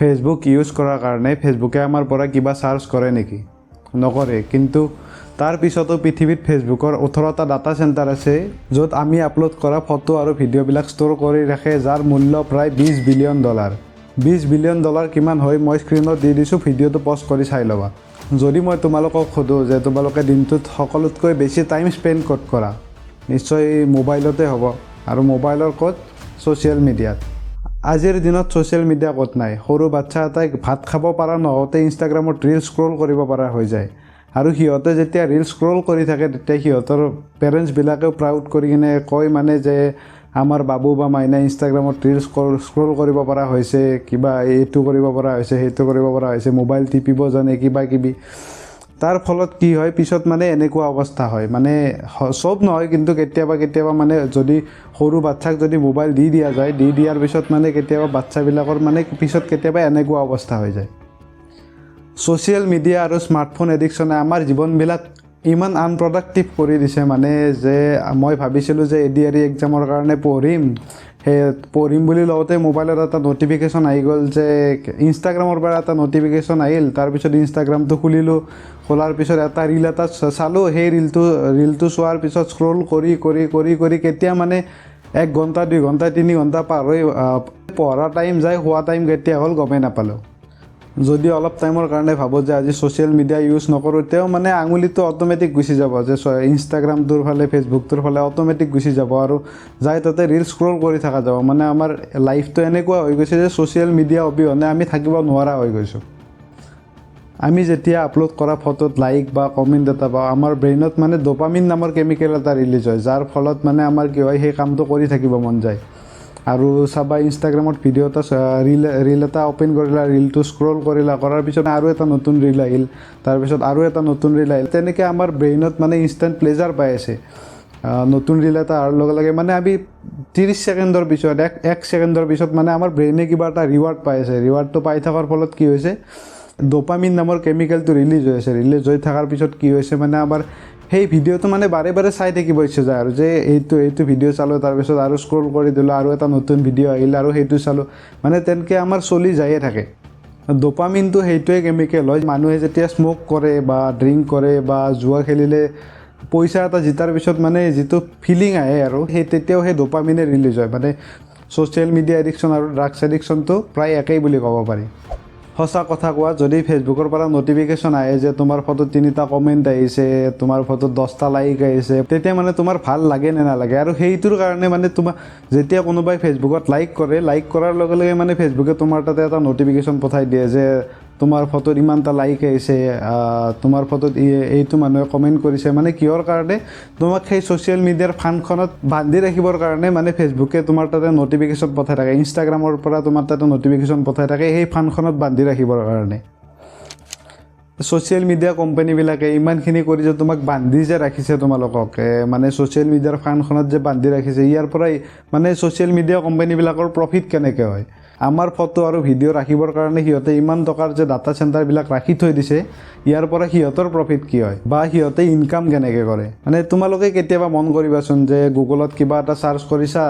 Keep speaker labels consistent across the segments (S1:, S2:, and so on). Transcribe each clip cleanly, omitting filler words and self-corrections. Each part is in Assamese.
S1: ফেচবুক ইউজ কৰাৰ কাৰণে ফেচবুকে আমাৰ পৰা কিবা চাৰ্জ কৰে নেকি? নকৰে। কিন্তু তাৰ পিছতো পৃথিৱীত ফেচবুকৰ 18টা ডাটা চেণ্টাৰ আছে য'ত আমি আপলোড কৰা ফটো আৰু ভিডিঅ'বিলাক ষ্ট'ৰ কৰি ৰাখে, যাৰ মূল্য প্ৰায় $20 বিলিয়ন। $20 বিলিয়ন কিমান হয় মই স্ক্ৰীনত দি দিছোঁ, ভিডিঅ'টো পজ কৰি চাই ল'বা। যদি মই তোমালোকক সোধোঁ যে তোমালোকে দিনটোত সকলোতকৈ বেছি টাইম স্পেণ্ড ক'ত কৰা, নিশ্চয় মোবাইলতে হ'ব, আৰু মোবাইলৰ ক'ত? ছ'চিয়েল মিডিয়াত। আজিৰ দিনত ছ'চিয়েল মিডিয়া ক'ত নাই? সৰু বাচ্চা এটাই ভাত খাব পৰা নহওঁতে ইনষ্টাগ্ৰামত ৰিল স্ক্ৰল কৰিব পৰা হৈ যায়, আৰু সিহঁতে যেতিয়া ৰিল স্ক্ৰল কৰি থাকে তেতিয়া সিহঁতৰ পেৰেণ্টছবিলাকেও প্ৰাউড কৰি কিনে কয় মানে যে আমাৰ বাবু বা মাইনাই ইনষ্টাগ্ৰামত ৰিল স্ক্ৰল কৰিব পৰা হৈছে, কিবা এইটো কৰিব পৰা হৈছে, সেইটো কৰিব পৰা হৈছে, মোবাইল টিপিব জানে, কিবা কিবি। তাৰ ফলত কি হয়, পিছত মানে এনেকুৱা অৱস্থা হয়, মানে চব নহয় কিন্তু কেতিয়াবা মানে যদি সৰু বাচ্চাক যদি মোবাইল দি দিয়া যায়, দি দিয়াৰ পিছত মানে কেতিয়াবা বাচ্চাবিলাকৰ মানে পিছত কেতিয়াবা এনেকুৱা অৱস্থা হৈ যায়। ছ'চিয়েল মিডিয়া আৰু স্মাৰ্টফোন এডিকশ্যনে আমাৰ জীৱনবিলাক ইমান আনপ্ৰডাক্টিভ কৰি দিছে মানে যে মই ভাবিছিলোঁ যে ADRE এক্সামৰ কাৰণে পঢ়িম বুলি লওঁতে মোবাইলত এটা ন'টিফিকেশ্যন আহি গ'ল যে ইনষ্টাগ্ৰামৰ পৰা এটা ন'টিফিকেশ্যন আহিল। তাৰপিছত ইনষ্টাগ্ৰামটো খুলিলোঁ, খোলাৰ পিছত এটা ৰিল এটা চালোঁ, সেই ৰিলটো চোৱাৰ পিছত স্ক্ৰল কৰি কেতিয়া মানে 1 ঘণ্টা 2 ঘণ্টা 3 ঘণ্টা পাৰ হৈ পঢ়া টাইম যায়, শোৱা টাইম কেতিয়া হ'ল গমেই নাপালোঁ। যদি অলপ টাইমৰ কাৰণে ভাবোঁ যে আজি ছ'চিয়েল মিডিয়া ইউজ নকৰোঁ, তেওঁ মানে আঙুলিটো অট'মেটিক গুচি যাব যে ইনষ্টাগ্ৰামটোৰ ফালে, ফেচবুকটোৰ ফালে অট'মেটিক গুচি যাব, আৰু যাই তাতে ৰিল স্ক্ৰল কৰি থকা যাব। মানে আমাৰ লাইফটো এনেকুৱা হৈ গৈছে যে ছ'চিয়েল মিডিয়া অবিহনে আমি থাকিব নোৱাৰা হৈ গৈছোঁ। আমি যেতিয়া আপলোড কৰা ফটোত লাইক বা কমেণ্ট এটা পাওঁ, আমাৰ ব্ৰেইনত মানে ড'পামিন নামৰ কেমিকেল এটা ৰিলিজ হয়, যাৰ ফলত মানে আমাৰ কি হয়, সেই কামটো কৰি থাকিব মন যায়। আৰু চাবা ইনষ্টাগ্ৰামত ভিডিঅ' এটা ৰিল এটা অ'পেন কৰিলা, ৰিলটো স্ক্ৰল কৰিলা, কৰাৰ পিছত আৰু এটা নতুন ৰিল আহিল, তাৰপিছত আৰু এটা নতুন ৰিল আহিল। তেনেকৈ আমাৰ ব্ৰেইনত মানে ইনষ্টেণ্ট প্লেজাৰ পাই আছে। নতুন ৰিল এটা অহাৰ লগে লগে মানে আমি 30 ছেকেণ্ডৰ পিছত, 1 ছেকেণ্ডৰ পিছত মানে আমাৰ ব্ৰেইনে কিবা এটা ৰিৱাৰ্ড পাই আছে। ৰিৱাৰ্ডটো পাই থকাৰ ফলত কি হৈছে, ড'পামিন নামৰ কেমিকেলটো ৰিলিজ হৈ আছে। ৰিলিজ হৈ থকাৰ পিছত কি হৈছে মানে আমাৰ সেই ভিডিঅ'টো মানে বাৰে বাৰে চাই থাকিব ইচ্ছা যায়, আৰু যে এইটো ভিডিঅ' চালোঁ, তাৰপিছত আৰু স্ক্ৰল কৰি দিলোঁ, আৰু এটা নতুন ভিডিঅ' আহিল আৰু সেইটো চালোঁ, মানে তেনেকৈ আমাৰ চলি যায়ে থাকে। ড'পামিনটো সেইটোৱে কেমিকেল হয়, মানুহে যেতিয়া স্ম'ক কৰে বা ড্ৰিংক কৰে বা জুৱা খেলিলে পইচা এটা জিতাৰ পিছত মানে যিটো ফিলিং আহে আৰু তেতিয়াও সেই ড'পামিনে ৰিলিজ হয়। মানে ছ'চিয়েল মিডিয়া এডিকশ্যন আৰু ড্ৰাগছ এডিকশ্যনটো প্ৰায় একেই বুলি ক'ব পাৰি। সঁচা কথা কোৱা, যদি ফেচবুকৰ পৰা ন'টিফিকেশ্যন আহে যে তোমাৰ ফটোত 3টা কমেণ্ট আহিছে, তোমাৰ ফটোত 10টা লাইক আহিছে, তেতিয়া মানে তোমাৰ ভাল লাগে নে নালাগে? আৰু সেইটোৰ কাৰণে মানে তোমাৰ যেতিয়া কোনোবাই ফেচবুকত লাইক কৰাৰ লগে লগে মানে ফেচবুকে তোমাৰ তাতে এটা ন'টিফিকেশ্যন পঠাই দিয়ে যে তোমাৰ ফটোত ইমানটা লাইক আহিছে, তোমাৰ ফটোত এইটো মানুহে কমেণ্ট কৰিছে। মানে কিহৰ কাৰণে? তোমাক সেই ছ'চিয়েল মিডিয়াৰ ফানখনত বান্ধি ৰাখিবৰ কাৰণে মানে ফেচবুকে তোমাৰ তাতে ন'টিফিকেশ্যন পঠাই থাকে, ইনষ্টাগ্ৰামৰ পৰা তোমাৰ তাতে ন'টিফিকেশ্যন পঠাই থাকে সেই ফানখনত বান্ধি ৰাখিবৰ কাৰণে। ছ'চিয়েল মিডিয়া কোম্পানীবিলাকে ইমানখিনি কৰি যে তোমাক বান্ধি যে ৰাখিছে, তোমালোকক মানে ছ'চিয়েল মিডিয়াৰ ফানখনত যে বান্ধি ৰাখিছে, ইয়াৰ পৰাই মানে ছ'চিয়েল মিডিয়া কোম্পানীবিলাকৰ প্ৰফিট কেনেকৈ হয়? আমাৰ ফটো আৰু ভিডিঅ' ৰাখিবৰ কাৰণে সিহঁতে ইমান টকাৰ যে ডাটা চেণ্টাৰবিলাক ৰাখি থৈ দিছে, ইয়াৰ পৰা সিহঁতৰ প্ৰফিট কি হয় বা সিহঁতে ইনকাম কেনেকৈ কৰে? মানে তোমালোকে কেতিয়াবা মন কৰিবাচোন যে গুগলত কিবা এটা চাৰ্চ কৰিছা,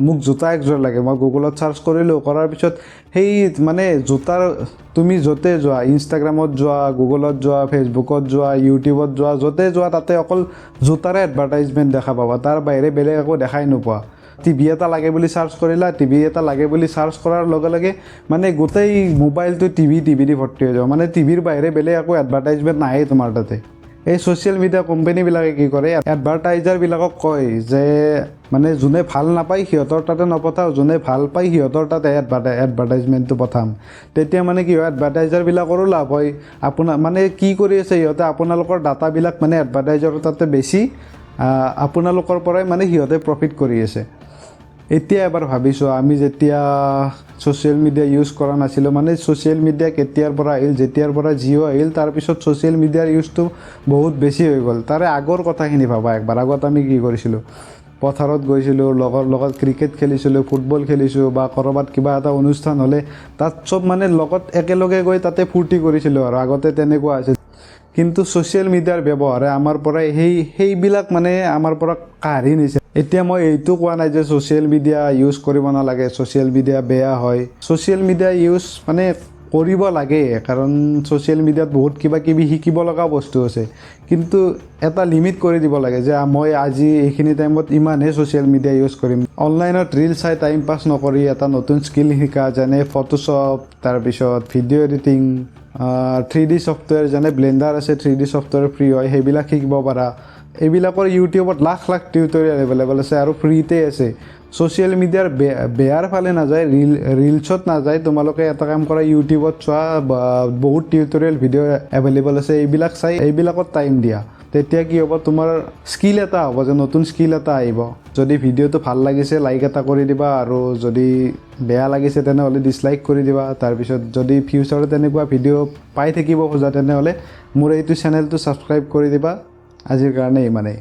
S1: মোক জোতা একযোৰ লাগে, মই গুগলত চাৰ্চ কৰিলোঁ, কৰাৰ পিছত সেই মানে জোতাৰ তুমি য'তে যোৱা, ইনষ্টাগ্ৰামত যোৱা, গুগলত যোৱা, ফেচবুকত যোৱা, ইউটিউবত যোৱা, য'তে যোৱা তাতে অকল জোতাৰে এডভাৰটাইজমেণ্ট দেখা পাবা, তাৰ বাহিৰে বেলেগ একো দেখাই নোপোৱা। টিভি এটা লাগে বুলি চাৰ্চ কৰিলা, টিভি এটা লাগে বুলি চাৰ্চ কৰাৰ লগে লগে মানে গোটেই মোবাইলটো টিভি দি ভৰ্তি হৈ যাব, মানে টিভিৰ বাহিৰে বেলেগ একো এডভাৰটাইজমেণ্ট নাহে তোমাৰ তাতে। এই ছ'চিয়েল মিডিয়া কোম্পানীবিলাকে কি কৰে, এডভাৰটাইজাৰবিলাকক কয় যে মানে যোনে ভাল নাপায় সিহঁতৰ তাতে নপঠাওঁ, যোনে ভাল পায় সিহঁতৰ তাতে এডভাৰটাইজমেণ্টটো পঠাম। তেতিয়া মানে কি হয়, এডভাৰটাইজাৰবিলাকৰো লাভ হয়। আপোনাৰ মানে কি কৰি আছে সিহঁতে, আপোনালোকৰ ডাটাবিলাক মানে এডভাৰটাইজাৰৰ তাতে বেছি আপোনালোকৰ পৰাই মানে সিহঁতে প্ৰফিট কৰি আছে। এতিয়া এবাৰ ভাবিছোঁ, আমি যেতিয়া ছ'চিয়েল মিডিয়া ইউজ কৰা নাছিলোঁ, মানে ছ'চিয়েল মিডিয়া কেতিয়াৰ পৰা আহিল, যেতিয়াৰ পৰা জিঅ' আহিল, তাৰপিছত ছ'চিয়েল মিডিয়াৰ ইউজটো বহুত বেছি হৈ গ'ল। তাৰে আগৰ কথাখিনি ভাবা একবাৰ। আগত আমি কি কৰিছিলোঁ, পথাৰত গৈছিলোঁ, লগৰ লগত ক্ৰিকেট খেলিছিলোঁ, ফুটবল খেলিছোঁ, বা ক'ৰবাত কিবা এটা অনুষ্ঠান হ'লে তাত চব মানে লগত একেলগে গৈ তাতে ফূৰ্তি কৰিছিলোঁ, আৰু আগতে তেনেকুৱা আছিল। কিন্তু ছ'চিয়েল মিডিয়াৰ ব্যৱহাৰে আমাৰ পৰাই সেইবিলাক মানে আমাৰ পৰা কাঢ়ি নিছে। এতিয়া মই এইটো কোৱা নাই যে ছ'চিয়েল মিডিয়া ইউজ কৰিব নালাগে, ছ'চিয়েল মিডিয়া বেয়া হয়। ছ'চিয়েল মিডিয়া ইউজ মানে কৰিব লাগে, কাৰণ ছ'চিয়েল মিডিয়াত বহুত কিবা কিবি শিকিব লগা বস্তু আছে, কিন্তু এটা লিমিট কৰি দিব লাগে যে মই আজি এইখিনি টাইমত ইমানহে ছ'চিয়েল মিডিয়া ইউজ কৰিম। অনলাইনত ৰিল চাই টাইম পাছ নকৰি এটা নতুন স্কিল শিকা, যেনে ফটোশ্বপ, তাৰপিছত ভিডিঅ' এডিটিং, 3D ছফ্টৱেৰ যেনে ব্লেণ্ডাৰ আছে, 3D ছফ্টৱেৰ ফ্ৰী হয়, সেইবিলাক শিকিব পাৰা। এইবিলাকৰ ইউটিউবত লাখ লাখ টিউটৰিয়েল এভেইলেবল আছে আৰু ফ্ৰীতে আছে। ছ'চিয়েল মিডিয়াৰ বেয়াৰ ফালে নাযায়, ৰিলছত নাযায়। তোমালোকে এটা কাম কৰা, ইউটিউবত চোৱা, বহুত টিউটৰিয়েল ভিডিঅ' এভেইলেবল আছে, এইবিলাক চাই এইবিলাকত টাইম দিয়া। তেতিয়া কি হ'ব, তোমাৰ স্কিল এটা হ'ব, যে নতুন স্কিল এটা আহিব। যদি ভিডিঅ'টো ভাল লাগিছে লাইক এটা কৰি দিবা, আৰু যদি বেয়া লাগিছে তেনেহ'লে ডিছলাইক কৰি দিবা। তাৰপিছত যদি ফিউচাৰত তেনেকুৱা ভিডিঅ' পাই থাকিব খোজা তেনেহ'লে মোৰ এইটো চেনেলটো ছাবস্ক্ৰাইব কৰি দিবা। আজিৰ কাৰণে ইমানেই।